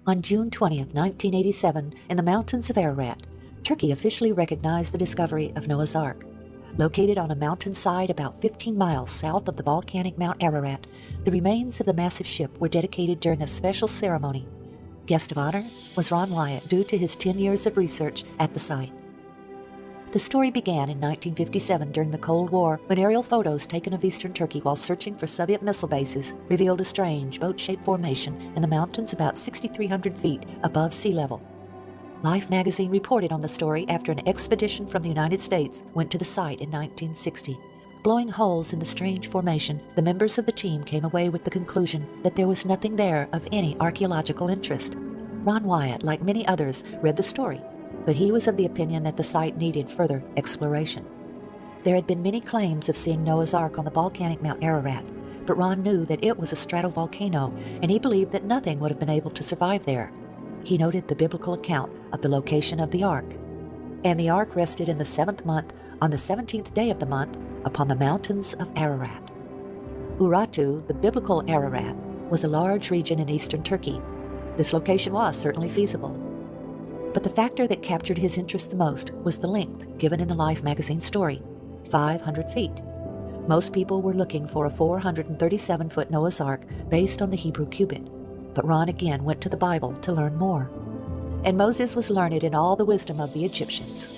On June 20, 1987, in the mountains of Ararat, Turkey officially recognized the discovery of Noah's Ark. Located on a mountainside about 15 miles south of the volcanic Mount Ararat, the remains of the massive ship were dedicated during a special ceremony. Guest of honor was Ron Wyatt, due to his 10 years of research at the site. The story began in 1957 during the Cold War, when aerial photos taken of eastern Turkey while searching for Soviet missile bases revealed a strange boat-shaped formation in the mountains about 6,300 feet above sea level. Life magazine reported on the story after an expedition from the United States went to the site in 1960. Blowing holes in the strange formation, the members of the team came away with the conclusion that there was nothing there of any archaeological interest. Ron Wyatt, like many others, read the story, but he was of the opinion that the site needed further exploration. There had been many claims of seeing Noah's Ark on the volcanic Mount Ararat, but Ron knew that it was a stratovolcano, and he believed that nothing would have been able to survive there. He noted the biblical account of the location of the Ark. And the Ark rested in the 7th month, on the 17th day of the month, upon the mountains of Ararat. Urartu, the biblical Ararat, was a large region in eastern Turkey. This location was certainly feasible. But the factor that captured his interest the most was the length given in the Life magazine story, 500 feet. Most people were looking for a 437-foot Noah's Ark based on the Hebrew cubit, but Ron again went to the Bible to learn more. And Moses was learned in all the wisdom of the Egyptians.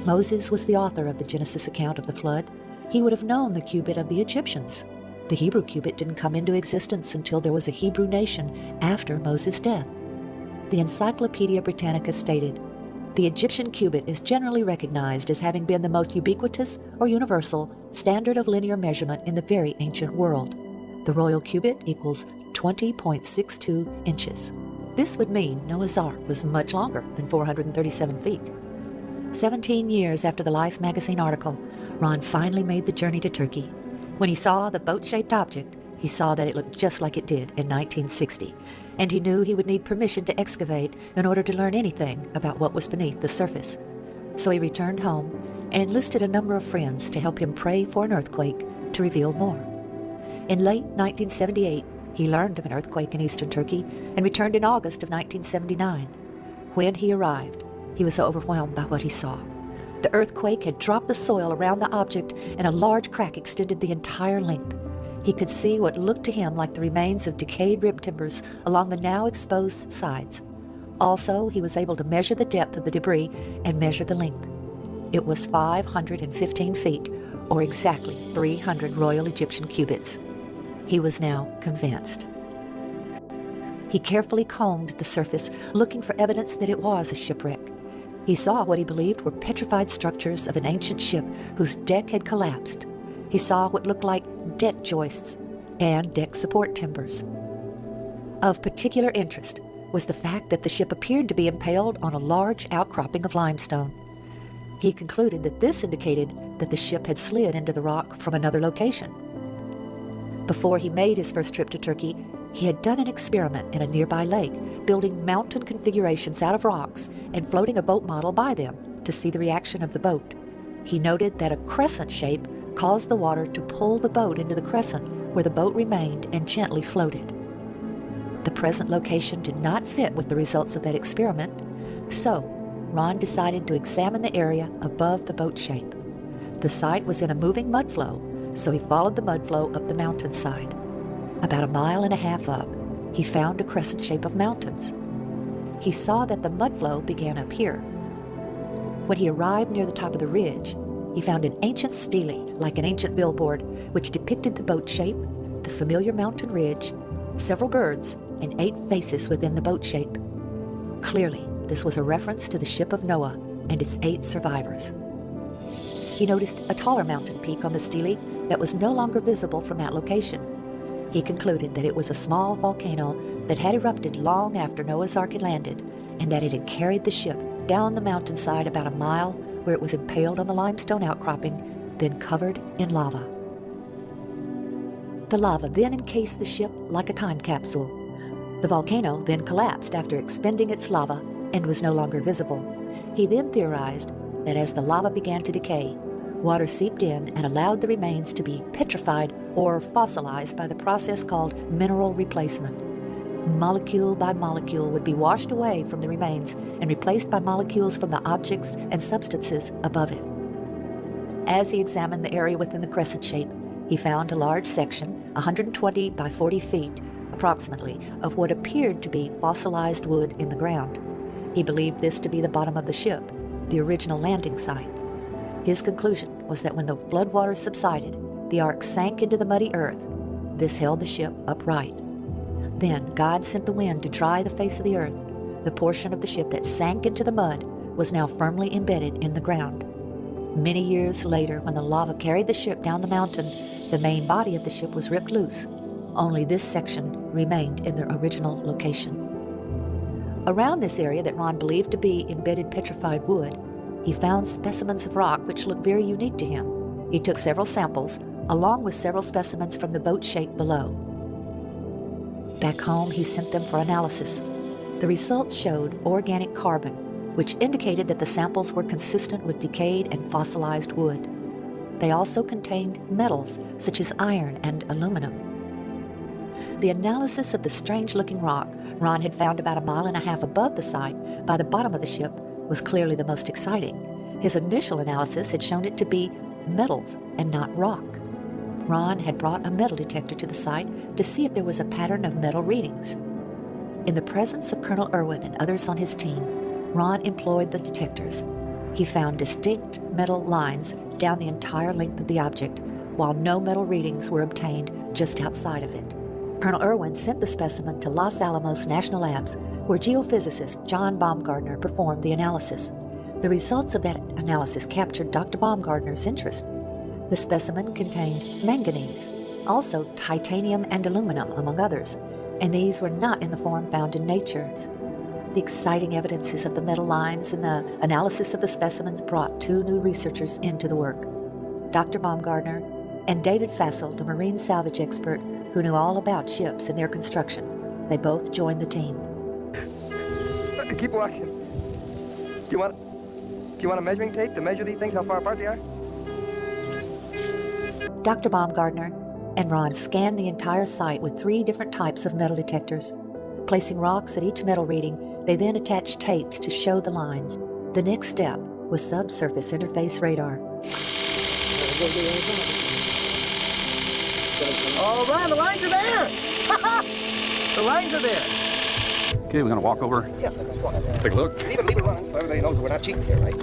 Moses was the author of the Genesis account of the flood. He would have known the cubit of the Egyptians. The Hebrew cubit didn't come into existence until there was a Hebrew nation after Moses' death. The Encyclopedia Britannica stated, "The Egyptian cubit is generally recognized as having been the most ubiquitous or universal standard of linear measurement in the very ancient world. The royal cubit equals 20.62 inches. This would mean Noah's Ark was much longer than 437 feet. 17 years after the Life magazine article, Ron finally made the journey to Turkey. When he saw the boat-shaped object, he saw that it looked just like it did in 1960, and he knew he would need permission to excavate in order to learn anything about what was beneath the surface. So he returned home and enlisted a number of friends to help him pray for an earthquake to reveal more. In late 1978, he learned of an earthquake in eastern Turkey and returned in August of 1979. When he arrived, he was overwhelmed by what he saw. The earthquake had dropped the soil around the object, and a large crack extended the entire length. He could see what looked to him like the remains of decayed rib timbers along the now exposed sides. Also, he was able to measure the depth of the debris and measure the length. It was 515 feet, or exactly 300 Royal Egyptian cubits. He was now convinced. He carefully combed the surface, looking for evidence that it was a shipwreck. He saw what he believed were petrified structures of an ancient ship whose deck had collapsed. He saw what looked like deck joists and deck support timbers. Of particular interest was the fact that the ship appeared to be impaled on a large outcropping of limestone. He concluded that this indicated that the ship had slid into the rock from another location. Before he made his first trip to Turkey, he had done an experiment in a nearby lake, building mountain configurations out of rocks and floating a boat model by them to see the reaction of the boat. He noted that a crescent shape caused the water to pull the boat into the crescent, where the boat remained and gently floated. The present location did not fit with the results of that experiment, so Ron decided to examine the area above the boat shape. The site was in a moving mud flow, so he followed the mud flow up the mountainside. About a mile and a half up, he found a crescent shape of mountains. He saw that the mud flow began up here. When he arrived near the top of the ridge, he found an ancient stele, like an ancient billboard, which depicted the boat shape, the familiar mountain ridge, several birds, and 8 faces within the boat shape. Clearly, this was a reference to the ship of Noah and its 8 survivors. He noticed a taller mountain peak on the stele that was no longer visible from that location. He concluded that it was a small volcano that had erupted long after Noah's Ark had landed, and that it had carried the ship down the mountainside about a mile, where it was impaled on the limestone outcropping, then covered in lava. The lava then encased the ship like a time capsule. The volcano then collapsed after expending its lava and was no longer visible. He then theorized that as the lava began to decay, water seeped in and allowed the remains to be petrified or fossilized by the process called mineral replacement. Molecule by molecule would be washed away from the remains and replaced by molecules from the objects and substances above it. As he examined the area within the crescent shape, he found a large section, 120 by 40 feet, approximately, of what appeared to be fossilized wood in the ground. He believed this to be the bottom of the ship, the original landing site. His conclusion was that when the floodwaters subsided, the ark sank into the muddy earth. This held the ship upright. Then God sent the wind to dry the face of the earth. The portion of the ship that sank into the mud was now firmly embedded in the ground. Many years later, when the lava carried the ship down the mountain, the main body of the ship was ripped loose. Only this section remained in their original location. Around this area that Ron believed to be embedded petrified wood, he found specimens of rock which looked very unique to him. He took several samples, along with several specimens from the boat shape below. Back home, he sent them for analysis. The results showed organic carbon, which indicated that the samples were consistent with decayed and fossilized wood. They also contained metals, such as iron and aluminum. The analysis of the strange-looking rock Ron had found about 1.5 miles above the site by the bottom of the ship was clearly the most exciting. His initial analysis had shown it to be metals and not rock. Ron had brought a metal detector to the site to see if there was a pattern of metal readings. In the presence of Colonel Irwin and others on his team, Ron employed the detectors. He found distinct metal lines down the entire length of the object, while no metal readings were obtained just outside of it. Colonel Irwin sent the specimen to Los Alamos National Labs, where geophysicist John Baumgartner performed the analysis. The results of that analysis captured Dr. Baumgartner's interest. The specimen contained manganese, also titanium and aluminum, among others, and these were not in the form found in nature. The exciting evidences of the metal lines and the analysis of the specimens brought 2 new researchers into the work, Dr. Baumgartner and David Fassel, a marine salvage expert who knew all about ships and their construction. They both joined the team. Keep walking. Do you want a measuring tape to measure these things, how far apart they are? Dr. Baumgartner and Ron scanned the entire site with 3 different types of metal detectors. Placing rocks at each metal reading, they then attached tapes to show the lines. The next step was subsurface interface radar. All right, the lines are there! The lines are there! Okay, we're gonna walk over. Yeah, let's walk over. Take a look. Leave it running so everybody knows that we're not cheating here, right?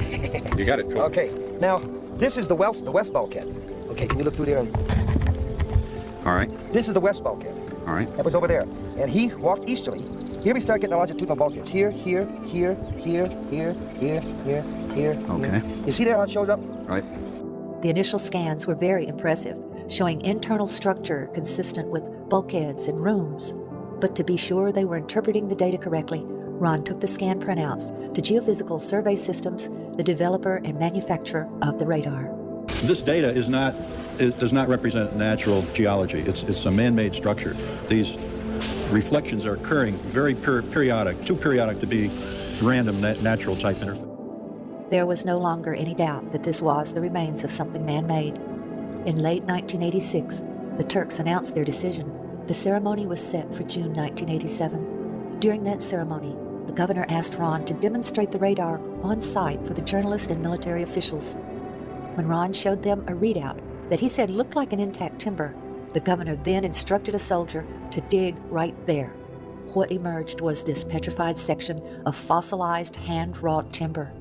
You got it. Okay, now, this is the west bulkhead. Okay, can you look through there? All right. This is the west bulkhead. All right. That was over there. And he walked easterly. Here we start getting the longitudinal bulkheads. Here, here, here, here, here, here, here, here. Okay. Here. You see there how it shows up? Right. The initial scans were very impressive, showing internal structure consistent with bulkheads and rooms. But to be sure they were interpreting the data correctly, Ron took the scan printouts to Geophysical Survey Systems, the developer and manufacturer of the radar. This data does not represent natural geology. It's a man-made structure. These reflections are occurring very periodic, too periodic to be random natural type interface. There was no longer any doubt that this was the remains of something man-made. In late 1986, the Turks announced their decision. The ceremony was set for June 1987. During that ceremony, the governor asked Ron to demonstrate the radar on site for the journalists and military officials. When Ron showed them a readout that he said looked like an intact timber, the governor then instructed a soldier to dig right there. What emerged was this petrified section of fossilized hand-wrought timber.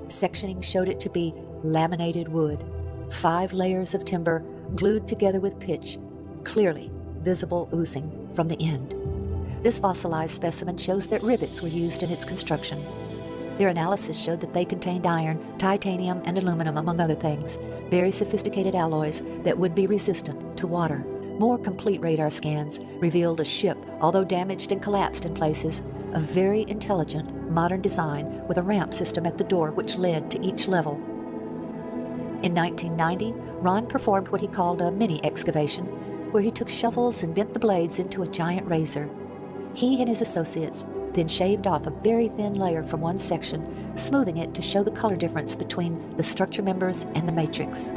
Sectioning showed it to be laminated wood, 5 layers of timber glued together with pitch, clearly visible oozing from the end. This fossilized specimen shows that rivets were used in its construction. Their analysis showed that they contained iron, titanium, and aluminum, among other things, very sophisticated alloys that would be resistant to water. More complete radar scans revealed a ship, although damaged and collapsed in places, of very intelligent, modern design with a ramp system at the door which led to each level. In 1990, Ron performed what he called a mini excavation, where he took shovels and bent the blades into a giant razor. He and his associates then shaved off a very thin layer from one section, smoothing it to show the color difference between the structure members and the matrix.